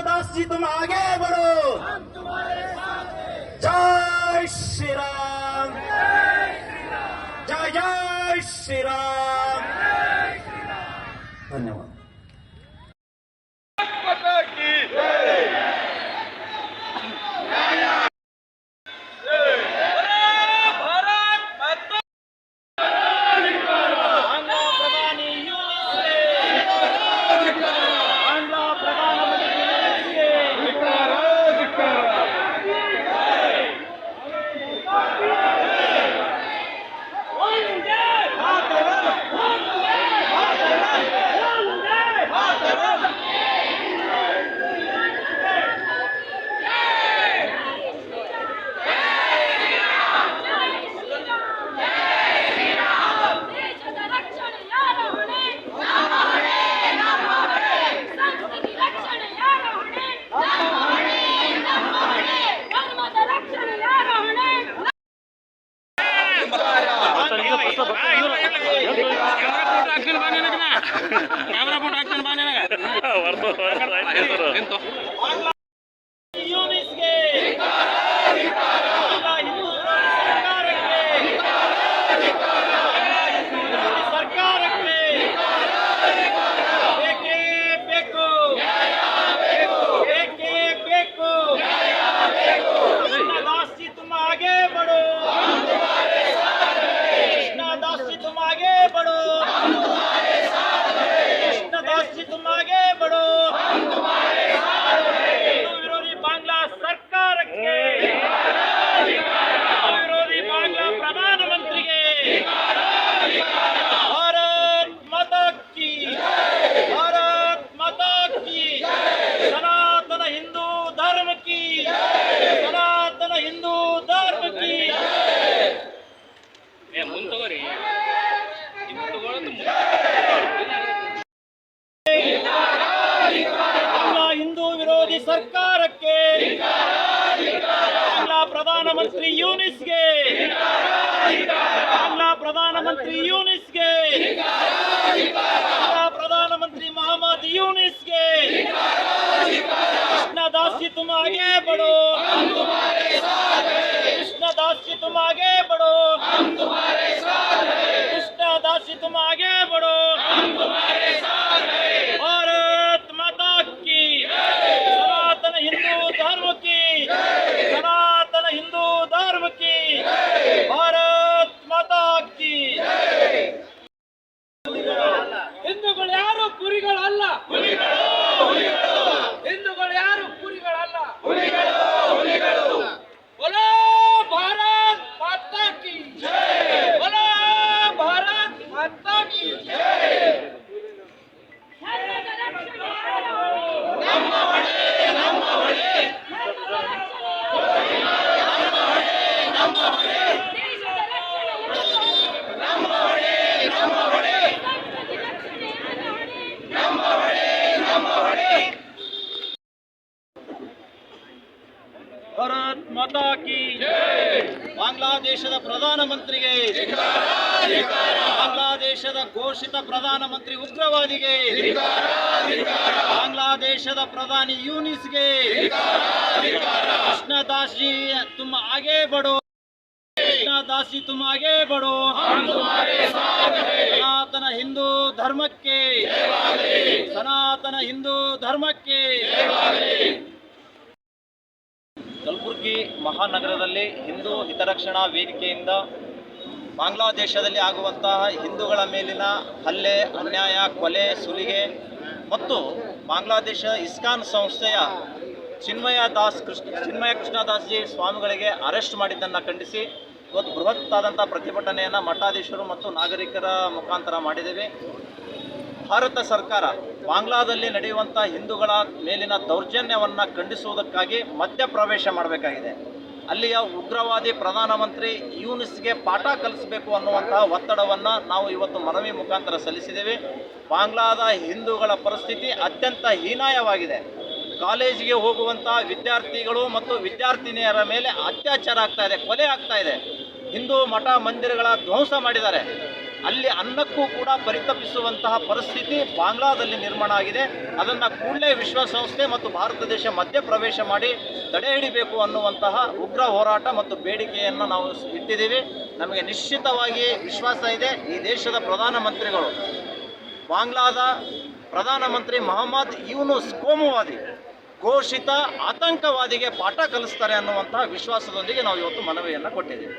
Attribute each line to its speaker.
Speaker 1: दास जी तुम आगे बढ़ो। जय श्री राम, जय जय श्री राम। धन्यवाद। ಸರ್ಕಾರಕ್ಕೆ ಬಾಂಗ್ಲಾ ಪ್ರಧಾನಮಂತ್ರಿ ಯೂನಿಸ್ಗೆ, ಬಾಂಗ್ಲಾ ಪ್ರಧಾನಮಂತ್ರಿ ಯೂನಿಸ್ಗೆ, ಬಾಂಗ್ಲಾ ಪ್ರಧಾನಮಂತ್ರಿ ಮೊಹಮ್ಮದ್ ಯೂನಿಸ್ಗೆ। कृष्णा दास जी तुम आगे बढ़ो, कृष्णा दास जी तुम आगे बढ़ो, कृष्णा दास जी तुम आगे बढ़ो। भारत माता की, सनातन हिंदू धर्म की, सनातन हिंदू धर्म की, भारत माता की।
Speaker 2: ಹಿಂದೂಗಳು ಯಾರು ಕುರಿಗಳಲ್ಲ, ಹಿಂದೂಗಳು ಯಾರು ಕುರಿಗಳಲ್ಲ। बोलो भारत माता की जय, बोलो भारत माता की जय।
Speaker 1: ಭಾರತ್ ಮಾತಾ ಕಿ ಬಾಂಗ್ಲಾದೇಶದ ಪ್ರಧಾನಮಂತ್ರಿಗೆ, ಬಾಂಗ್ಲಾದೇಶದ ಘೋಷಿತ ಪ್ರಧಾನಮಂತ್ರಿ ಉಗ್ರವಾದಿಗೆ, ಬಾಂಗ್ಲಾದೇಶದ ಪ್ರಧಾನಿ ಯೂನಿಸ್ಗೆ, कृष्णा दास जी तुम आगे बढ़ो, कृष्णा दास जी तुम आगे बढ़ो। सनातन हिंदू धर्मಕ್ಕೆ, सनातन हिंदू धर्मಕ್ಕೆ। ಕಲಬುರಗಿ ಮಹಾನಗರದಲ್ಲಿ ಹಿಂದೂ ಹಿತರಕ್ಷಣಾ ವೇದಿಕೆಯಿಂದ ಬಾಂಗ್ಲಾದೇಶದಲ್ಲಿ ಆಗುವಂತಹ ಹಿಂದೂಗಳ ಮೇಲಿನ ಹಲ್ಲೆ, ಅನ್ಯಾಯ, ಕೊಲೆ, ಸುಲಿಗೆ ಮತ್ತು ಬಾಂಗ್ಲಾದೇಶ ಇಸ್ಕಾನ್ ಸಂಸ್ಥೆಯ ಚಿನ್ಮಯ ಕೃಷ್ಣದಾಸ್ ಜಿ ಸ್ವಾಮಿಗಳಿಗೆ ಅರೆಸ್ಟ್ ಮಾಡಿದ್ದನ್ನು ಖಂಡಿಸಿ ಇವತ್ತು ಬೃಹತ್ತಾದಂಥ ಪ್ರತಿಭಟನೆಯನ್ನು ಮಠಾಧೀಶರು ಮತ್ತು ನಾಗರಿಕರ ಮುಖಾಂತರ ಮಾಡಿದ್ದೇವೆ. ಭಾರತ ಸರ್ಕಾರ ಬಾಂಗ್ಲಾದಲ್ಲಿ ನಡೆಯುವಂಥ ಹಿಂದೂಗಳ ಮೇಲಿನ ದೌರ್ಜನ್ಯವನ್ನು ಖಂಡಿಸುವುದಕ್ಕಾಗಿ ಮಧ್ಯಪ್ರವೇಶ ಮಾಡಬೇಕಾಗಿದೆ. ಅಲ್ಲಿಯ ಉಗ್ರವಾದಿ ಪ್ರಧಾನಮಂತ್ರಿ ಯೂನಿಸ್ಗೆ ಪಾಠ ಕಲಿಸಬೇಕು ಅನ್ನುವಂತಹ ಒತ್ತಡವನ್ನು ನಾವು ಇವತ್ತು ಮನವಿ ಮುಖಾಂತರ ಸಲ್ಲಿಸಿದ್ದೇವೆ. ಬಾಂಗ್ಲಾದ ಹಿಂದೂಗಳ ಪರಿಸ್ಥಿತಿ ಅತ್ಯಂತ ಹೀನಾಯವಾಗಿದೆ. ಕಾಲೇಜಿಗೆ ಹೋಗುವಂಥ ವಿದ್ಯಾರ್ಥಿಗಳು ಮತ್ತು ವಿದ್ಯಾರ್ಥಿನಿಯರ ಮೇಲೆ ಅತ್ಯಾಚಾರ ಆಗ್ತಾ ಇದೆ, ಕೊಲೆ ಆಗ್ತಾ ಇದೆ. ಹಿಂದೂ ಮಠ ಮಂದಿರಗಳ ಧ್ವಂಸ ಮಾಡಿದ್ದಾರೆ. ಅಲ್ಲಿ ಅನ್ನಕ್ಕೂ ಕೂಡ ಪರಿತಪಿಸುವಂತಹ ಪರಿಸ್ಥಿತಿ ಬಾಂಗ್ಲಾದಲ್ಲಿ ನಿರ್ಮಾಣ ಆಗಿದೆ. ಅದನ್ನು ಕೂಡಲೇ ವಿಶ್ವಸಂಸ್ಥೆ ಮತ್ತು ಭಾರತ ದೇಶ ಮಧ್ಯಪ್ರವೇಶ ಮಾಡಿ ತಡೆ ಹಿಡಿಬೇಕು ಅನ್ನುವಂತಹ ಉಗ್ರ ಹೋರಾಟ ಮತ್ತು ಬೇಡಿಕೆಯನ್ನು ನಾವು ಇಟ್ಟಿದ್ದೀವಿ. ನಮಗೆ ನಿಶ್ಚಿತವಾಗಿ ವಿಶ್ವಾಸ ಇದೆ, ಈ ದೇಶದ ಪ್ರಧಾನಮಂತ್ರಿಗಳು ಬಾಂಗ್ಲಾದ ಪ್ರಧಾನಮಂತ್ರಿ ಮೊಹಮ್ಮದ್ ಯೂನುಸ್ ಕೋಮುವಾದಿ ಘೋಷಿತ ಆತಂಕವಾದಿಗೆ ಪಾಠ ಕಲಿಸ್ತಾರೆ ಅನ್ನುವಂತಹ ವಿಶ್ವಾಸದೊಂದಿಗೆ ನಾವು ಇವತ್ತು ಮನವಿಯನ್ನು ಕೊಟ್ಟಿದ್ದೀವಿ.